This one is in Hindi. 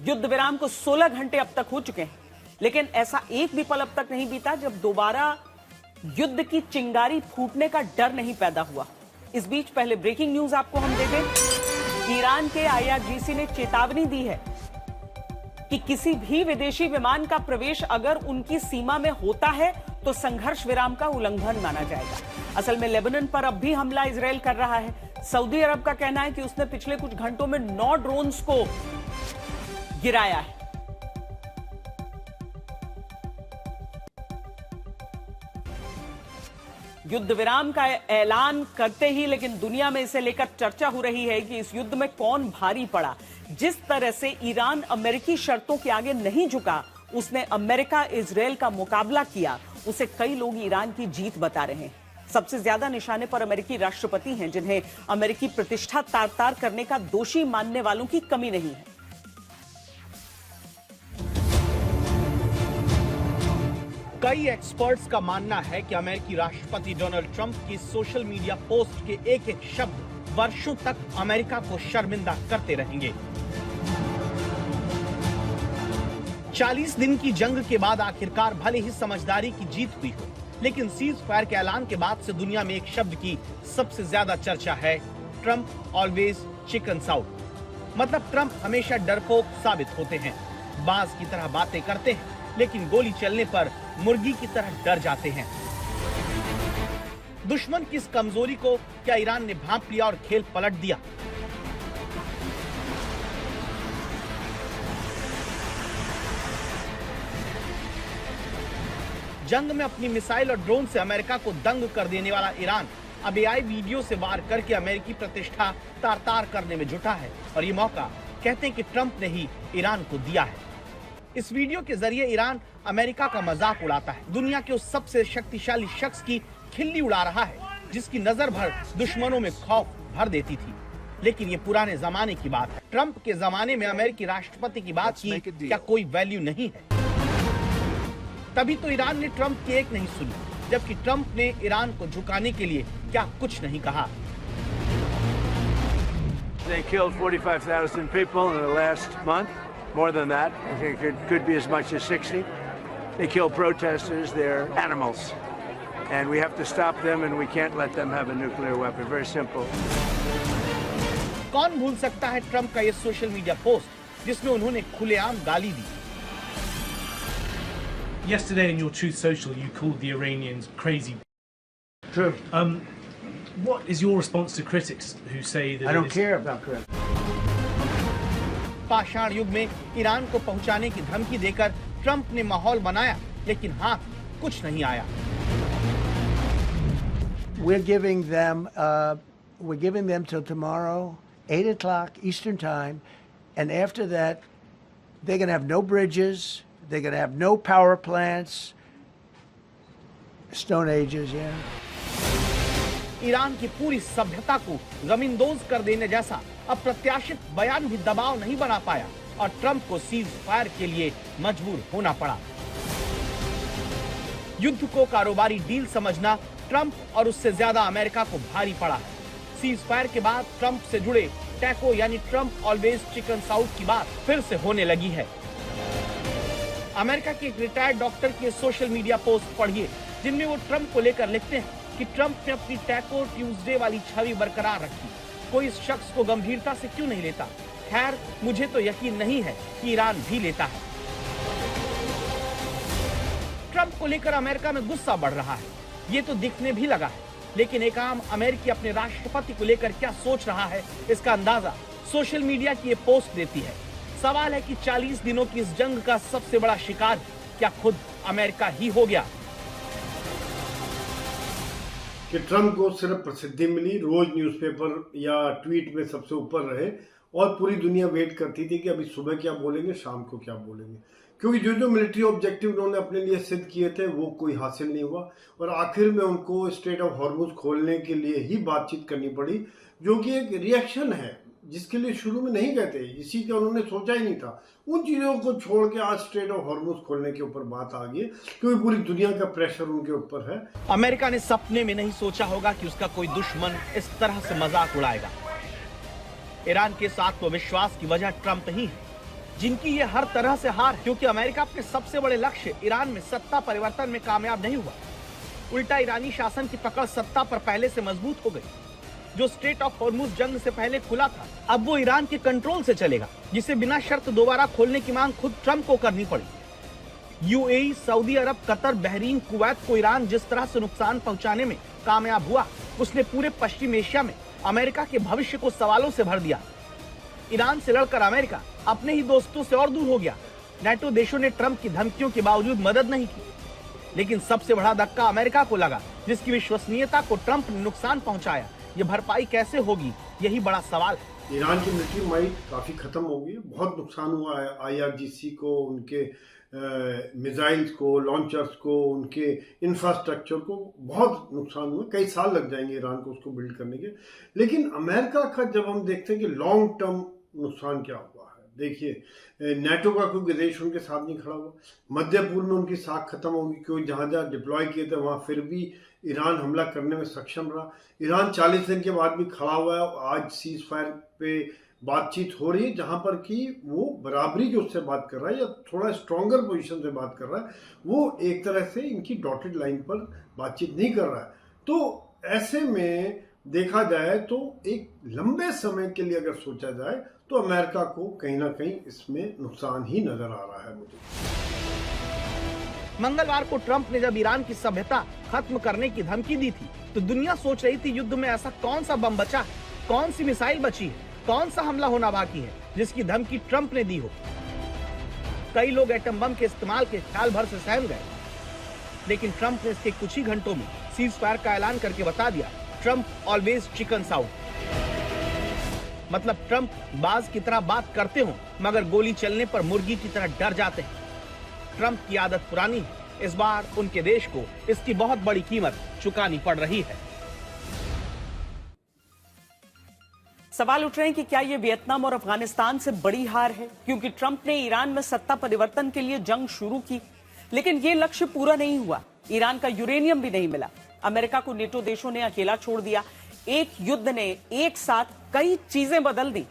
युद्ध विराम को 16 घंटे अब तक हो चुके हैं, लेकिन ऐसा एक भी पल अब तक नहीं बीता जब दोबारा युद्ध की चिंगारी फूटने का डर नहीं पैदा हुआ। इस बीच पहले ब्रेकिंग न्यूज आपको हम दे दें। ईरान के IRGC ने चेतावनी दी है कि किसी भी विदेशी विमान का प्रवेश अगर उनकी सीमा में होता है तो संघर्ष विराम का उल्लंघन माना जाएगा। असल में लेबनान पर अब भी हमला इजराइल कर रहा है। सऊदी अरब का कहना है कि उसने पिछले कुछ घंटों में 9 ड्रोन्स को गिराया है। युद्ध विराम का ऐलान करते ही लेकिन दुनिया में इसे लेकर चर्चा हो रही है कि इस युद्ध में कौन भारी पड़ा। जिस तरह से ईरान अमेरिकी शर्तों के आगे नहीं झुका, उसने अमेरिका इजराइल का मुकाबला किया, उसे कई लोग ईरान की जीत बता रहे हैं। सबसे ज्यादा निशाने पर अमेरिकी राष्ट्रपति हैं, जिन्हें अमेरिकी प्रतिष्ठा तार-तार करने का दोषी मानने वालों की कमी नहीं है। कई एक्सपर्ट्स का मानना है कि अमेरिकी राष्ट्रपति डोनाल्ड ट्रंप की सोशल मीडिया पोस्ट के एक-एक शब्द वर्षों तक अमेरिका को शर्मिंदा करते रहेंगे। 40 दिन की जंग के बाद आखिरकार भले ही समझदारी की जीत हुई हो, लेकिन सीज फायर के ऐलान के बाद से दुनिया में एक शब्द की सबसे ज्यादा चर्चा है, ट्रंप ऑलवेज चिकन आउट। मतलब ट्रंप हमेशा डरपोक साबित होते हैं, बाज की तरह बातें करते हैं, लेकिन गोली चलने पर मुर्गी की तरह डर जाते हैं। दुश्मन की इस कमजोरी को क्या ईरान ने भांप लिया और खेल पलट दिया? जंग में अपनी मिसाइल और ड्रोन से अमेरिका को दंग कर देने वाला ईरान अब AI वीडियो से वार करके अमेरिकी प्रतिष्ठा तार-तार करने में जुटा है, और ये मौका कहते हैं कि ट्रंप ने ही ईरान को दिया है। इस वीडियो के जरिए ईरान अमेरिका का मजाक उड़ाता है, दुनिया के उस सबसे शक्तिशाली शख्स की खिल्ली उड़ा रहा है जिसकी नजर भर दुश्मनों में खौफ भर देती थी। लेकिन ये पुराने जमाने की बात है। ट्रंप के जमाने में अमेरिकी राष्ट्रपति की बात की क्या कोई वैल्यू नहीं है? तभी तो ईरान ने ट्रंप की एक नहीं सुनी, जबकि ट्रंप ने ईरान को झुकाने के लिए क्या कुछ नहीं कहा। They killed 45,000 people in the last month. More than that. I think it could be as much as 60. They kill protesters. They're animals. And we have to stop them, and we can't let them have a nuclear weapon. Very simple. कौन भूल सकता है ट्रंप का ये सोशल मीडिया पोस्ट जिसमें उन्होंने खुलेआम गाली दी। Yesterday in your Truth Social, you called the Iranians crazy. True. What is your response to critics who say that I don't care about critics. पाषाण युग में ईरान को पहुंचाने की धमकी देकर ट्रंप ने माहौल बनाया, लेकिन हाथ कुछ नहीं आया। We're giving them till tomorrow, 8 o'clock Eastern time, and after that, they're going to have no bridges, they're going to have no power plants, Stone Ages, yeah. Iran की पूरी सभ्यता को गमींदोज कर देने जैसा अप्रत्याशित बयान भी दबाव नहीं बना पाया, और ट्रंप को सीज फायर के लिए मजबूर होना पड़ा। युद्ध को कारोबारी डील समझना ट्रंप और उससे ज्यादा अमेरिका को भारी पड़ा है। सीज फायर के बाद ट्रंप से जुड़े टैको यानी ट्रंप ऑलवेज चिकन आउट की बात फिर से होने लगी है। अमेरिका के एक रिटायर्ड डॉक्टर की सोशल मीडिया पोस्ट पढ़िए, जिनमें वो ट्रंप को लेकर लिखते हैं कि ट्रंप ने अपनी टैको ट्यूसडे वाली छवि बरकरार रखी, कोई इस शख्स को गंभीरता से क्यों नहीं लेता? खैर, मुझे तो यकीन नहीं है कि ईरान भी लेता है। ट्रंप को लेकर अमेरिका में गुस्सा बढ़ रहा है, ये तो दिखने भी लगा है, लेकिन एक आम अमेरिकी अपने राष्ट्रपति को लेकर क्या सोच रहा है, इसका अंदाजा सोशल मीडिया की ये पोस्ट देती है। सवाल है कि 40 दिनों की इस जंग का सबसे बड़ा शिकार क्या खुद अमेरिका ही हो गया? कि ट्रंप को सिर्फ प्रसिद्धि मिली, रोज न्यूज़पेपर या ट्वीट में सबसे ऊपर रहे, और पूरी दुनिया वेट करती थी कि अभी सुबह क्या बोलेंगे, शाम को क्या बोलेंगे, क्योंकि जो जो मिलिट्री ऑब्जेक्टिव उन्होंने अपने लिए सिद्ध किए थे वो कोई हासिल नहीं हुआ, और आखिर में उनको स्ट्रेट ऑफ हॉर्मुज खोलने के लिए ही बातचीत करनी पड़ी, जो कि एक रिएक्शन है जिसके लिए शुरू में नहीं गए थे, इसी का उन्होंने सोचा ही नहीं था। उन चीज़ों को छोड़ के आज स्ट्रेट ऑफ हॉर्मुज खोलने के ऊपर बात आ गई, क्योंकि पूरी दुनिया का प्रेशर उनके ऊपर है। अमेरिका ने सपने में नहीं सोचा होगा कि उसका कोई दुश्मन इस तरह से मजाक उड़ाएगा। ईरान के साथ तो विश्वास की वजह ट्रंप ही है। जिनकी ये हर तरह से हार है, क्योंकि अमेरिका अपने सबसे बड़े लक्ष्य ईरान में सत्ता परिवर्तन में कामयाब नहीं हुआ। उल्टा ईरानी शासन की पकड़ सत्ता पर पहले से मजबूत हो गई। जो स्ट्रेट ऑफ हॉर्मुज जंग से पहले खुला था, अब वो ईरान के कंट्रोल से चलेगा, जिसे बिना शर्त दोबारा खोलने की मांग खुद ट्रंप को करनी पड़ी। यूएई, सऊदी अरब, कतर, बहरीन, कुवैत को ईरान जिस तरह से नुकसान पहुंचाने में कामयाब हुआ, उसने पूरे पश्चिम एशिया में अमेरिका के भविष्य को सवालों से भर दिया। ईरान से लड़कर अमेरिका अपने ही दोस्तों से और दूर हो गया। नेटो देशों ने ट्रंप की धमकियों के बावजूद मदद नहीं की, लेकिन सबसे बड़ा धक्का अमेरिका को लगा, जिसकी विश्वसनीयता को ट्रंप ने नुकसान पहुंचाया। ये भरपाई कैसे होगी, यही बड़ा सवाल है। ईरान की मिलिट्री माइट काफी खत्म हो गई है, बहुत नुकसान हुआ है IRGC को, उनके मिसाइल्स को, लॉन्चर्स को, उनके इंफ्रास्ट्रक्चर को बहुत नुकसान हुआ। कई साल लग जाएंगे ईरान को उसको बिल्ड करने के। लेकिन अमेरिका का जब हम देखते हैं कि लॉन्ग टर्म नुकसान क्या हुआ है, देखिए नेटो का कोई देश उनके साथ नहीं खड़ा हुआ। मध्य पूर्व में उनकी साख खत्म होगी, क्योंकि जहां जहां डिप्लॉय किए थे वहां फिर भी ईरान हमला करने में सक्षम रहा। ईरान 40 दिन के बाद भी खड़ा हुआ है। आज सीज फायर पे बातचीत हो रही है, जहां पर कि वो बराबरी जो उससे बात कर रहा है या थोड़ा स्ट्रॉन्गर पोजीशन से बात कर रहा है, वो एक तरह से इनकी डॉटेड लाइन पर बातचीत नहीं कर रहा है। तो ऐसे में देखा जाए तो एक लंबे समय के लिए अगर सोचा जाए तो अमेरिका को कहीं ना कहीं इसमें नुकसान ही नजर आ रहा है मुझे। मंगलवार को ट्रंप ने जब ईरान की सभ्यता खत्म करने की धमकी दी थी, तो दुनिया सोच रही थी युद्ध में ऐसा कौन सा बम बचा है, कौन सी मिसाइल बची है, कौन सा हमला होना बाकी है जिसकी धमकी ट्रंप ने दी हो। कई लोग एटम बम के इस्तेमाल के ख्याल भर से सहम गए, लेकिन ट्रंप ने इसके कुछ ही घंटों में सीज फायर का ऐलान करके बता दिया, ट्रंप ऑलवेज चिकन्स आउट। मतलब ट्रंप बाज की तरह बात करते हो, मगर गोली चलने पर मुर्गी की तरह डर जाते हैं। ट्रंप की आदत पुरानी है, इस बार उनके देश को इसकी बहुत बड़ी कीमत चुकानी पड़ रही है। सवाल उठ रहे हैं कि क्या यह वियतनाम और अफगानिस्तान से बड़ी हार है, क्योंकि ट्रंप ने ईरान में सत्ता परिवर्तन के लिए जंग शुरू की, लेकिन यह लक्ष्य पूरा नहीं हुआ। ईरान का यूरेनियम भी नहीं मिला। अमेरिका को नेटो देशों ने अकेला छोड़ दिया। एक युद्ध ने एक साथ कई चीजें बदल दी।